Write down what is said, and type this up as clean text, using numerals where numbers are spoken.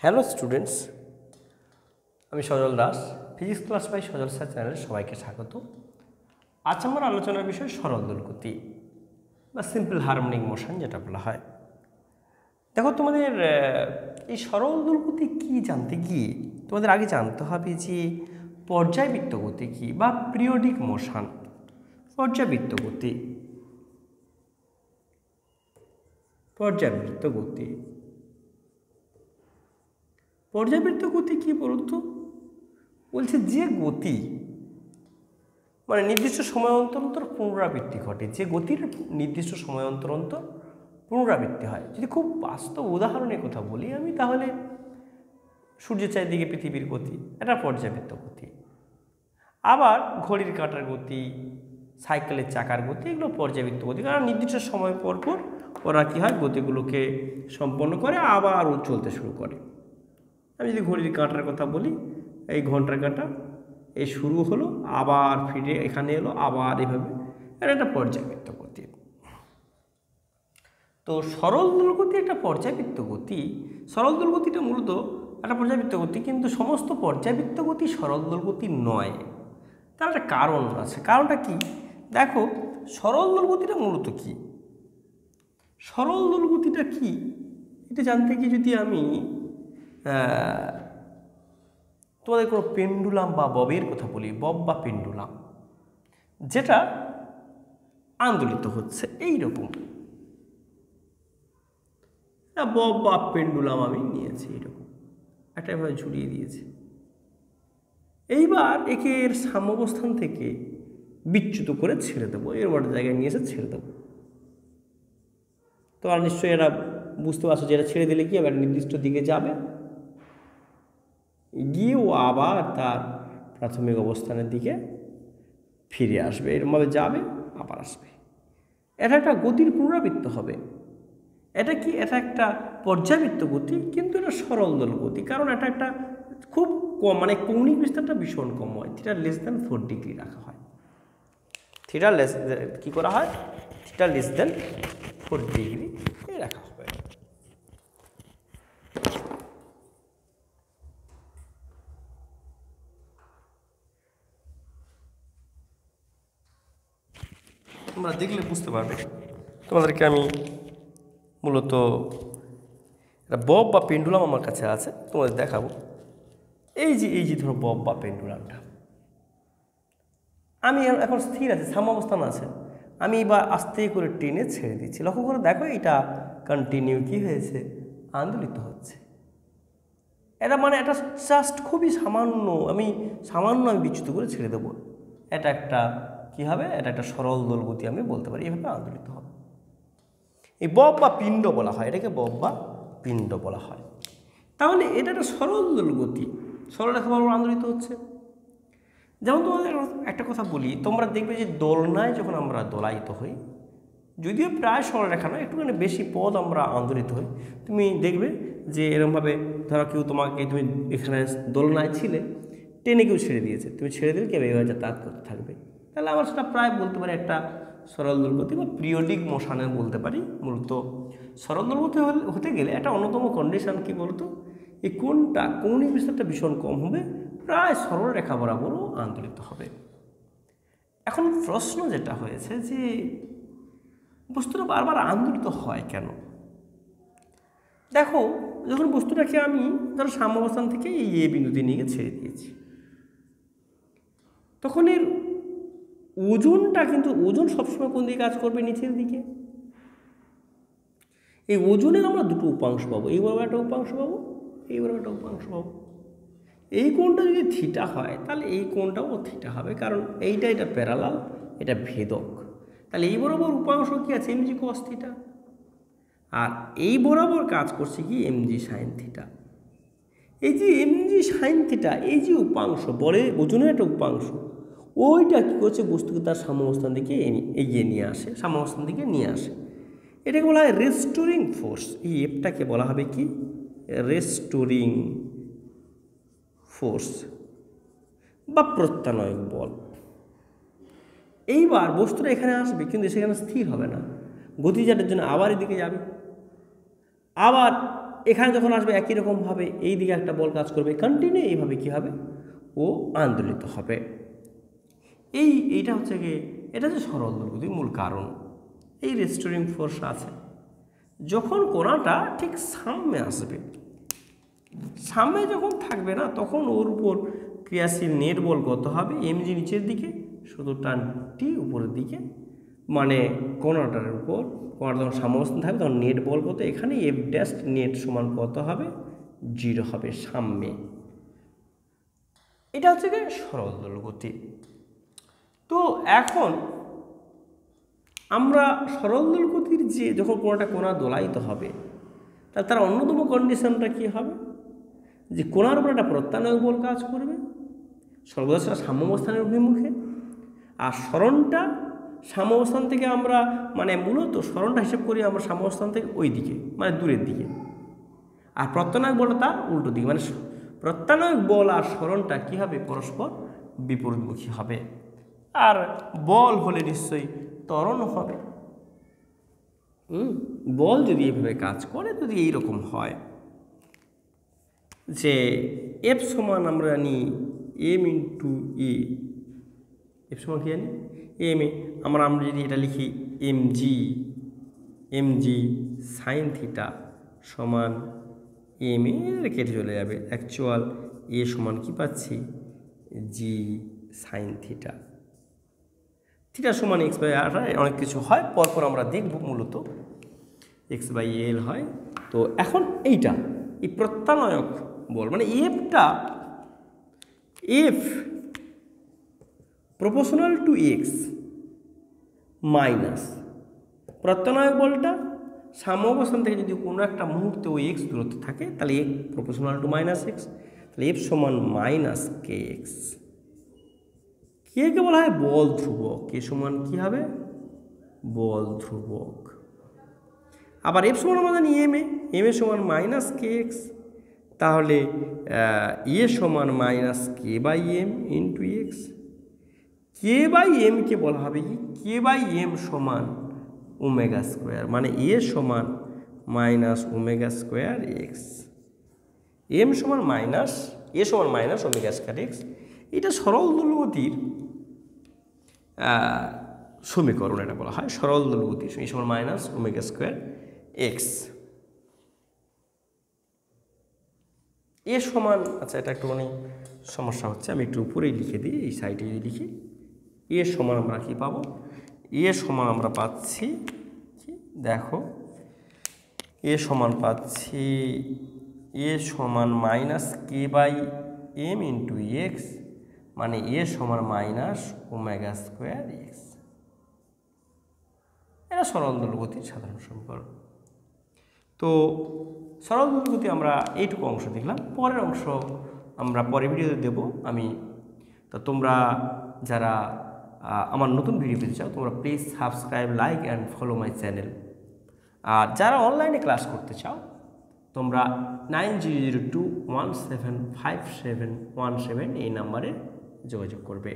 Hello students, আমি Sajal Das, physics class by Sajal sir চ্যানেলে সবাইকে স্বাগত। আজ আমার আলোচনার বিষয় সরল দোলগতি বা সিম্পল হারমোনিক মোশন যেটা বলা হয়। দেখো, তোমাদের এই সরল দোলগতি কী জানতে গিয়ে তোমাদের আগে জানতে হবে যে পর্যায়বৃত্ত গতি কী বা পিরিয়ডিক মোশন। পর্যায়বৃত্ত গতি পর্যায়বৃত্ত গতি পর্যায়বৃত্ত গতি কী বলতো? বলছে যে গতি মানে নির্দিষ্ট সময় অন্তর অন্তর পুনরাবৃত্তি ঘটে, যে গতির নির্দিষ্ট সময় অন্তর অন্তর পুনরাবৃত্তি হয়। যদি খুব বাস্তব উদাহরণের কথা বলি আমি, তাহলে সূর্যের চারিদিকে পৃথিবীর গতি, এটা পর্যায়বৃত্ত গতি। আবার ঘড়ির কাঁটার গতি, সাইকেলের চাকার গতি, এগুলো পর্যায়বৃত্ত গতি। কারণ নির্দিষ্ট সময় পর পর ওরা কী হয়, গতিগুলোকে সম্পন্ন করে আবার চলতে শুরু করে। আমি যদি ঘড়ির কাঁটার কথা বলি, এই ঘন্টার কাঁটা এই শুরু হলো, আবার ফিরে এখানে এলো, আবার এভাবে, এটা একটা পর্যায়বৃত্ত গতি। তো সরল দোলগতি একটা পর্যায়বৃত্ত গতি। সরল দোলগতিটা মূলত একটা পর্যায়বৃত্ত গতি, কিন্তু সমস্ত পর্যায়বৃত্ত গতি সরল দোলগতি নয়। তার একটা কারণ আছে। কারণটা কি? দেখো, সরল দোলগতিটা মূলত কি? সরল দোলগতিটা কি এটা জানতে গিয়ে যদি আমি তোমাদের কোনো পেন্ডুলাম বা ববের কথা বলি, বব বা পেন্ডুলাম যেটা আন্দোলিত হচ্ছে এইরকম, বব বা পেন্ডুলাম আমি নিয়েছি, এইরকম একটা এভাবে ঝুলিয়ে দিয়েছি। এইবার একে এর সাম্যাবস্থান থেকে বিচ্যুত করে ছেড়ে দেবো, এর বড় জায়গায় নিয়ে এসে ছেড়ে দেবো। তোমরা নিশ্চয়ই এরা বুঝতে পারছো যে এটা ছেড়ে দিলে কি আবার নির্দিষ্ট দিকে যাবে, গিয়ে ও আবার তার প্রাথমিক অবস্থানের দিকে ফিরে আসবে, এরমভাবে যাবে আবার আসবে। এটা একটা গতির পুনরাবৃত্ত হবে। এটা কি? এটা একটা পর্যায়বৃত্ত গতি, কিন্তু এটা সরল দোল গতি। কারণ এটা একটা খুব কম, মানে কৌণিক বিস্তারটা ভীষণ কম হয়, থিটা লেস দেন 4 ডিগ্রি রাখা হয়। থিটা লেস কী করা হয়? থিটা লেস দেন 4 ডিগ্রি রাখা হবে। তোমরা দেখলে বুঝতে পারবে। তোমাদেরকে আমি মূলত একটা বব বা পেন্ডুলাম আমার কাছে আছে, তোমাদের দেখাবো। এই যে ধরো বব বা পেন্ডুলামটা, আমি এখন স্থির আছে, সাম্যাবস্থান আছে, আমি এবার আস্তে করে টেনে ছেড়ে দিচ্ছি। লক্ষ্য করে দেখো, এটা কন্টিনিউ কী হয়েছে, আন্দোলিত হচ্ছে। এটা মানে এটা জাস্ট খুবই সামান্য আমি বিচ্যুত করে ছেড়ে দেবো। এটা একটা কী হবে, এটা একটা সরল দোলগতি আমি বলতে পারি, এভাবে আন্দোলিত হবে। এই বব বা পিণ্ড বলা হয়, এটাকে বব বা পিণ্ড বলা হয়। তাহলে এটা একটা সরল দোলগতি, সরলরেখা বরাবর আন্দোলিত হচ্ছে। যেমন তোমাদের একটা কথা বলি, তোমরা দেখবে যে দোলনায় যখন আমরা দোলায়িত হই, যদিও প্রায় সরলরেখা নয়, একটুখানি বেশি পদ আমরা আন্দোলিত হই, তুমি দেখবে যে এরকমভাবে ধরো কেউ তোমাকে, তুমি এখানে দোলনায় ছিলে, টেনে কেউ ছেড়ে দিয়েছে, তুমি ছেড়ে দিলে কেউ এইভাবে যাতায়াত করতে থাকবে। তাহলে আমরা সেটা প্রায় বলতে পারি একটা সরল দোলগতি বা পিরিয়ডিক মোশনে বলতে পারি। মূলত সরল দোলগতি হতে গেলে একটা অন্যতম কন্ডিশন কি বলতো, এই কোনটা কৌণিক বিস্তারটা ভীষণ কম হবে, প্রায় সরল রেখা বরাবরও আন্দোলিত হবে। এখন প্রশ্ন যেটা হয়েছে যে বস্তুটা বারবার আন্দোলিত হয় কেন? দেখো, যখন বস্তুটাকে আমি ধরো সাম্যাবস্থান থেকে এই এ বিন্দুতে নিয়ে ছেড়ে দিয়েছি, তখন এর ওজনটা কিন্তু, ওজন সবসময় কোন দিকে কাজ করবে, নিচের দিকে। এই ওজনের আমরা দুটো উপাংশ পাবো, এই বরাবর একটা উপাংশ পাবো, এই বরাবর একটা উপাংশ পাবো। এই কোণটা যদি থিটা হয়, তাহলে এই কোণটাও থিটা হবে, কারণ এটা প্যারালাল, এটা ভেদক। তাহলে এই বরাবর উপাংশ কি আছে, এমজি কস থিটা, আর এই বরাবর কাজ করছে কি, এমজি সাইন থিটা। এই যে এমজি সাইন থিটা, এই যে উপাংশ, বলে ওজনের একটা উপাংশ, ওইটা কী করছে, বস্তুকে তার সাম্যাবস্থান দিকে এগিয়ে নিয়ে আসে, সাম্যাবস্থান দিকে নিয়ে আসে। এটাকে বলা হয় রেস্টোরিং ফোর্স। এই এফটাকে বলা হবে কি, রেস্টোরিং ফোর্স বা প্রত্যানয়ক বল। এইবার বস্তুটা এখানে আসবে, কিন্তু সেখানে স্থির হবে না, গতিজাটের জন্য আবার এদিকে যাবে, আবার এখানে যখন আসবে একই রকমভাবে এই দিকে একটা বল কাজ করবে, কন্টিনিউ এইভাবে কী হবে, ও আন্দোলিত হবে। এইটা হচ্ছে কি, এটা হচ্ছে সরল দোলগতির মূল কারণ। এই রেস্টোরিং ফোর্স আছে যখন কোণাটা ঠিক সামনে আসবে, সামনে যখন থাকবে না তখন ওর উপর ক্রিয়াশীল নেট বল কত হবে, mg নিচের দিকে, শুধু টান টি উপরের দিকে, মানে কোণাটার উপর, কোণাটা যখন সাম্যাবস্থান থাকবে তখন নেট বল কত, এখানে এফ ড্যাশ নেট সমান কত হবে, 0 হবে সামনে। এটা হচ্ছে কি সরল দোলগতি। তো এখন আমরা সরল দোলগতির যে যখন কোণাটা কোণা দোলায়িত হবে, তাহলে তার অন্যতম কন্ডিশনটা কী হবে, যে কোণার উপর একটা প্রত্যানয়ক বল কাজ করবে, সর্বদা সেটা সাম্যাবস্থানের অভিমুখে, আর সরণটা সাম্যাবস্থান থেকে আমরা মানে মূলত সরণটা হিসেব করি আমরা সাম্যাবস্থান থেকে ওই দিকে, মানে দূরের দিকে, আর প্রত্যানয়ক বলটা তার উল্টো দিকে, মানে প্রত্যানয়ক বল আর সরণটা কী হবে, পরস্পর বিপরীতমুখী হবে। আর বল হলে নিশ্চয়ই ত্বরণ হবে। বল যদি এইভাবে কাজ করে, যদি এইরকম হয় যে এফ সমান আমরা জানি এম ইন্টু ই, এফ সমান কি জানি এম এ, আমরা যদি এটা লিখি এমজি সাইন থিটা সমান এম এ, কেটে চলে যাবে, অ্যাকচুয়াল এ সমান কি পাচ্ছি, জি সাইন থিটা, থিটা সমান এক্স বাই আর, অনেক কিছু হয় পরপর আমরা দেখব, মূলত এক্স বাই এল হয়। তো এখন এইটা এই প্রত্যানয়ক বল মানে F proportional to X minus প্রত্যানয়ক বলটা সাম্যাবস্থান থেকে যদি কোনো একটা মুহূর্তে ওই এক্স দূরত্ব থাকে, তাহলে এ প্রপোর্শনাল টু মাইনাস এক্স, তাহলে এফ সমান মাইনাস কে এক্স। কে বলা হয় বল ধ্রুবক, কে সমান কী হবে, বল ধ্রুবক। আবার এফ সমান আমরা জানি এম এ সমান মাইনাস কে এক্স, তাহলে এ সমান minus K by M into X. K by এমকে বলা হবে কি, কে বাই এম সমান ওমেগা স্কোয়ার, মানে এ সমান minus omega square X, M সমান মাইনাস ওমেগা স্কোয়ার এক্স। এটা সরল দোলগতির সমীকরণ, এটা বলা হয় সরল দোলগতির, এ সমান মাইনাস ওমেগা স্কোয়ার এক্স। এ সমান, আচ্ছা এটা একটুখানি সমস্যা হচ্ছে, আমি একটু উপরেই লিখে দিই, এই সাইডে যদি লিখি, এ সমান আমরা কি পাবো, এ সমান আমরা পাচ্ছি কি দেখো, এ সমান পাচ্ছি এ সমান minus K by M into x, মানে এ সমান মাইনাস ওমেগা স্কোয়ার এক্স। এটা সরল দোলগতির সাধারণ সমীকরণ। তো সরল দোলগতি আমরা এইটুকু অংশ দেখলাম, পরের অংশ আমরা পরের ভিডিওতে দেব আমি। তো তোমরা যারা আমার নতুন ভিডিও পেতে চাও, তোমরা please subscribe, like and follow my channel. আর যারা অনলাইনে ক্লাস করতে চাও, তোমরা 9002175717 এই নাম্বারে যোগাযোগ করবে।